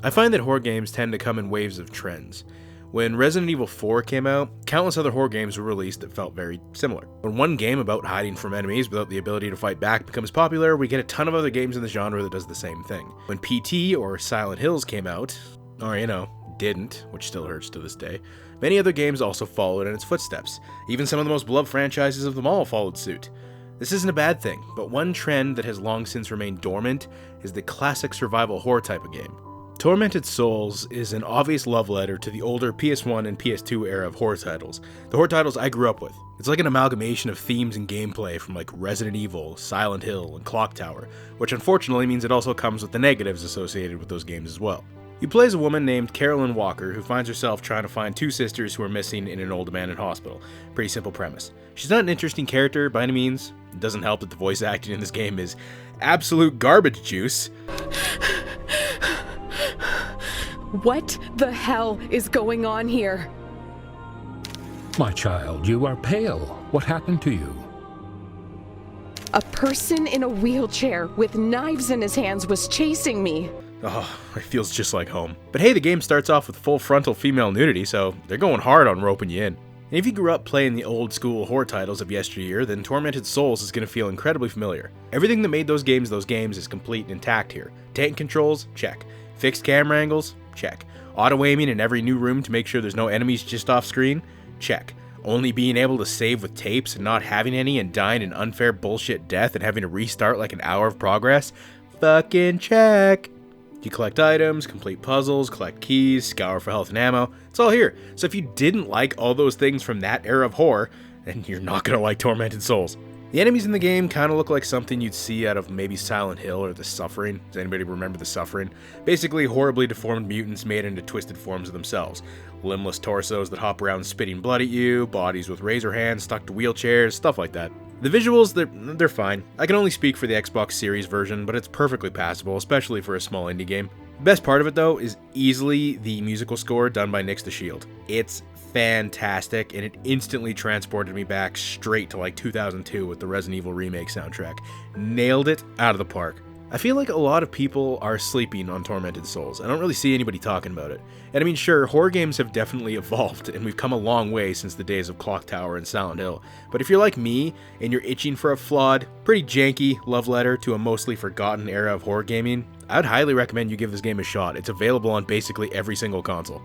I find that horror games tend to come in waves of trends. When Resident Evil 4 came out, countless other horror games were released that felt very similar. When one game about hiding from enemies without the ability to fight back becomes popular, we get a ton of other games in the genre that does the same thing. When PT or Silent Hills came out, or didn't, which still hurts to this day, many other games also followed in its footsteps. Even some of the most beloved franchises of them all followed suit. This isn't a bad thing, but one trend that has long since remained dormant is the classic survival horror type of game. Tormented Souls is an obvious love letter to the older PS1 and PS2 era of horror titles, the horror titles I grew up with. It's like an amalgamation of themes and gameplay from like Resident Evil, Silent Hill, and Clock Tower, which unfortunately means it also comes with the negatives associated with those games as well. You play as a woman named Carolyn Walker who finds herself trying to find two sisters who are missing in an old abandoned hospital. Pretty simple premise. She's not an interesting character by any means. It doesn't help that the voice acting in this game is absolute garbage juice. What the hell is going on here? My child, you are pale. What happened to you? A person in a wheelchair with knives in his hands was chasing me. Oh, it feels just like home. But hey, the game starts off with full frontal female nudity, so they're going hard on roping you in. And if you grew up playing the old school horror titles of yesteryear, then Tormented Souls is going to feel incredibly familiar. Everything that made those games is complete and intact here. Tank controls? Check. Fixed camera angles? Check. Auto-aiming in every new room to make sure there's no enemies just off screen? Check. Only being able to save with tapes and not having any and dying an unfair bullshit death and having to restart like an hour of progress? Fucking check. You collect items, complete puzzles, collect keys, scour for health and ammo. It's all here. So if you didn't like all those things from that era of horror, then you're not gonna like Tormented Souls. The enemies in the game kind of look like something you'd see out of maybe Silent Hill or The Suffering. Does anybody remember The Suffering? Basically horribly deformed mutants made into twisted forms of themselves. Limbless torsos that hop around spitting blood at you, bodies with razor hands stuck to wheelchairs, stuff like that. The visuals, they're fine. I can only speak for the Xbox Series version, but it's perfectly passable, especially for a small indie game. The best part of it though is easily the musical score done by Nix the Shield. It's fantastic, and it instantly transported me back straight to like 2002 with the Resident Evil Remake soundtrack. Nailed it out of the park. I feel like a lot of people are sleeping on Tormented Souls. I don't really see anybody talking about it. And I mean, sure, horror games have definitely evolved, and we've come a long way since the days of Clock Tower and Silent Hill. But if you're like me, and you're itching for a flawed, pretty janky love letter to a mostly forgotten era of horror gaming, I'd highly recommend you give this game a shot. It's available on basically every single console.